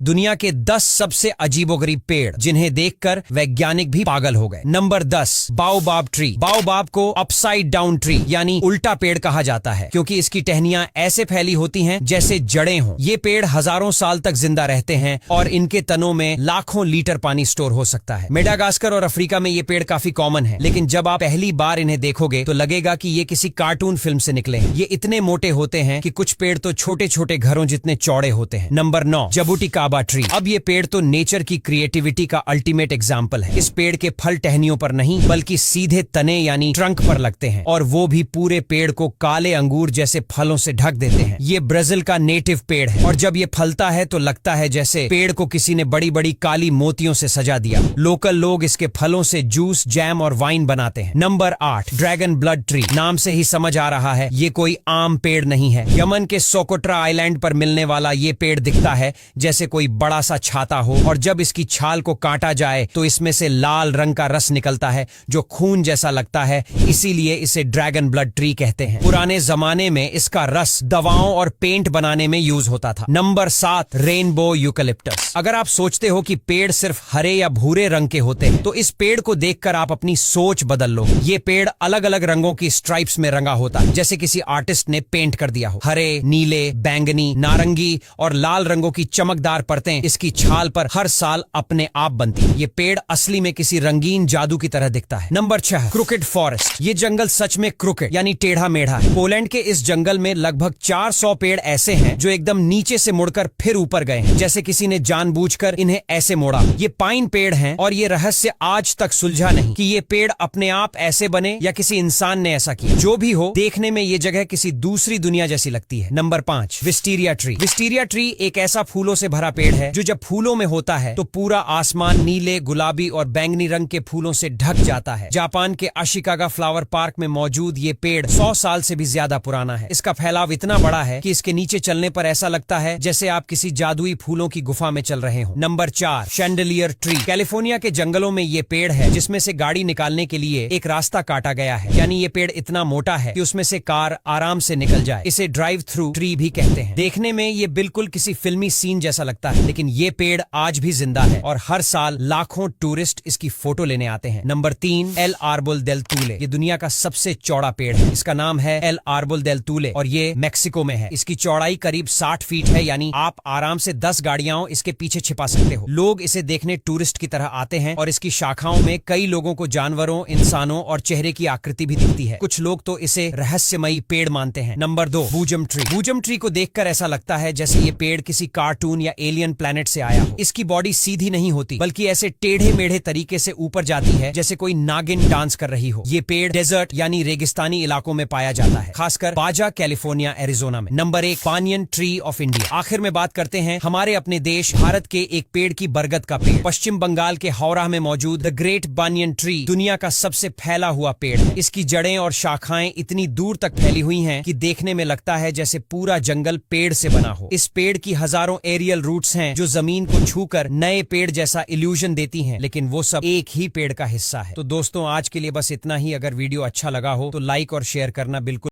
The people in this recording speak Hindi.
दुनिया के 10 सबसे अजीबोगरीब पेड़ जिन्हें देखकर वैज्ञानिक भी पागल हो गए। Number 10, baobab tree. बाओबाब को अपसाइड डाउन ट्री यानी उल्टा पेड़ कहा जाता है क्योंकि इसकी टहनियां ऐसे फैली होती हैं जैसे जड़ें हों। ये पेड़ हजारों साल तक जिंदा रहते हैं और इनके तनों में लाखों लीटर पानी स्टोर हो सकता है। मेडागास्कर और अफ्रीका में ये पेड़ काफी कॉमन है, लेकिन जब आप पहली बार इन्हें देखोगे तो लगेगा कि ये किसी कार्टून फिल्म से निकले हैं। ये इतने मोटे होते हैं कि कुछ पेड़ तो छोटे छोटे घरों जितने चौड़े होते हैं। Number 9, jabuticaba tree. अब ये पेड़ तो नेचर की क्रिएटिविटी का अल्टीमेट एग्जाम्पल है। इस पेड़ के फल टहनियों पर नहीं बल्कि सीधे तने यानी ट्रंक पर लगते हैं और वो भी पूरे पेड़ को काले अंगूर जैसे फलों से ढक देते हैं। ये ब्राजील का नेटिव पेड़ है और जब ये फलता है तो लगता है जैसे पेड़ को किसी ने बड़ी बड़ी काली मोतियों से सजा दिया। लोकल लोग इसके फलों से जूस, जैम और वाइन बनाते हैं। Number 8, dragon blood tree. नाम से ही समझ आ रहा है ये कोई आम पेड़ नहीं है। यमन के सोकोट्रा आइलैंड पर मिलने वाला ये पेड़ दिखता है जैसे कोई बड़ा सा छाता हो और जब इसकी छाल को काटा जाए तो इसमें से लाल रंग का रस निकलता है जो खून जैसा लगता है, इसीलिए इसे ड्रैगन ब्लड ट्री कहते हैं। पुराने जमाने में इसका रस दवाओं और पेंट बनाने में यूज होता था। Number 7, rainbow eucalyptus. अगर आप सोचते हो कि पेड़ सिर्फ हरे या भूरे रंग के होते हैं तो इस पेड़ को देखकर आप अपनी सोच बदल लो। ये पेड़ अलग अलग रंगों की स्ट्राइप्स में रंगा होता है जैसे किसी आर्टिस्ट ने पेंट कर दिया हो। हरे, नीले, बैंगनी, नारंगी और लाल रंगों की चमकदार परतें इसकी छाल पर हर साल अपने आप बनती है। ये पेड़ असली में किसी रंगीन जादू की तरह दिखता है। Number 6, crooked forest. ये जंगल सच में क्रुकेड यानी टेढ़ा मेढ़ा है। पोलैंड के इस जंगल में लगभग 400 पेड़ ऐसे हैं जो एकदम नीचे से मुड़कर फिर ऊपर गए हैं, जैसे किसी ने जानबूझकर इन्हें ऐसे मोड़ा। ये पाइन पेड़ हैं और ये रहस्य आज तक सुलझा नहीं कि ये पेड़ अपने आप ऐसे बने या किसी इंसान ने ऐसा किया। जो भी हो, देखने में ये जगह किसी दूसरी दुनिया जैसी लगती है। Number 5, wisteria tree. Wisteria tree एक ऐसा फूलों से भरा पेड़ है जो जब फूलों में होता है तो पूरा आसमान नीले, गुलाबी और बैंगनी रंग के फूलों से ढक जाता है। जापान के अशिकागा फ्लावर पार्क में मौजूद ये पेड़ 100 साल से भी ज्यादा पुराना है। इसका फैलाव इतना बड़ा है कि इसके नीचे चलने पर ऐसा लगता है जैसे आप किसी जादुई फूलों की गुफा में चल रहे हो। Number 4, chandelier tree. कैलिफोर्निया के जंगलों में ये पेड़ है जिसमें से गाड़ी निकालने के लिए एक रास्ता काटा गया है, यानी ये पेड़ इतना मोटा है कि उसमें से कार आराम से निकल जाए। इसे ड्राइव थ्रू ट्री भी कहते हैं। देखने में ये बिल्कुल किसी फिल्मी सीन जैसा लगता है, लेकिन ये पेड़ आज भी जिंदा है और हर साल लाखों टूरिस्ट इसकी फोटो लेने आते हैं। नंबर 3, एल आर्बोल देल तूले। ये दुनिया का सबसे चौड़ा पेड़ है। इसका नाम है एल आर्बोल देल तूले और ये मेक्सिको में है। इसकी चौड़ाई करीब 60 फीट है, यानी आप आराम से 10 गाड़ियां इसके पीछे छिपा सकते हो। लोग इसे देखने टूरिस्ट की तरह आते हैं और इसकी शाखाओं में कई लोगों को जानवरों, इंसानों और चेहरे की आकृति भी दिखती है। कुछ लोग तो इसे रहस्यमयी पेड़ मानते हैं। Number 2, bosom tree. Bosom tree को देखकर ऐसा लगता है जैसे ये पेड़ किसी कार्टून या एलियन प्लेनेट से आया हो। इसकी बॉडी सीधी नहीं होती बल्कि ऐसे टेढ़े मेढ़े तरीके से ऊपर जाती है जैसे कोई नागिन डांस कर रही हो। ये पेड़ डेजर्ट यानी रेगिस्तानी इलाकों में पाया जाता है, खासकर बाजा, कैलिफोर्निया, एरिजोना में। Number 1, banyan tree of India. आखिर में बात करते हैं हमारे अपने देश भारत के एक पेड़ की, बरगद का पेड़। पश्चिम बंगाल के हावड़ा में मौजूद द ग्रेट बानियन ट्री दुनिया का सबसे फैला हुआ पेड़ है। इसकी जड़ें और शाखाएं इतनी दूर तक फैली हुई हैं कि देखने में लगता है जैसे पूरा जंगल पेड़ से बना हो। इस पेड़ की हजारों एरियल रूट्स हैं जो जमीन को छूकर नए पेड़ जैसा इल्यूजन देती हैं, लेकिन वो सब एक ही पेड़ का हिस्सा है। तो दोस्तों, आज के लिए बस इतना ही। अगर वीडियो अच्छा लगा हो तो लाइक और शेयर करना बिल्कुल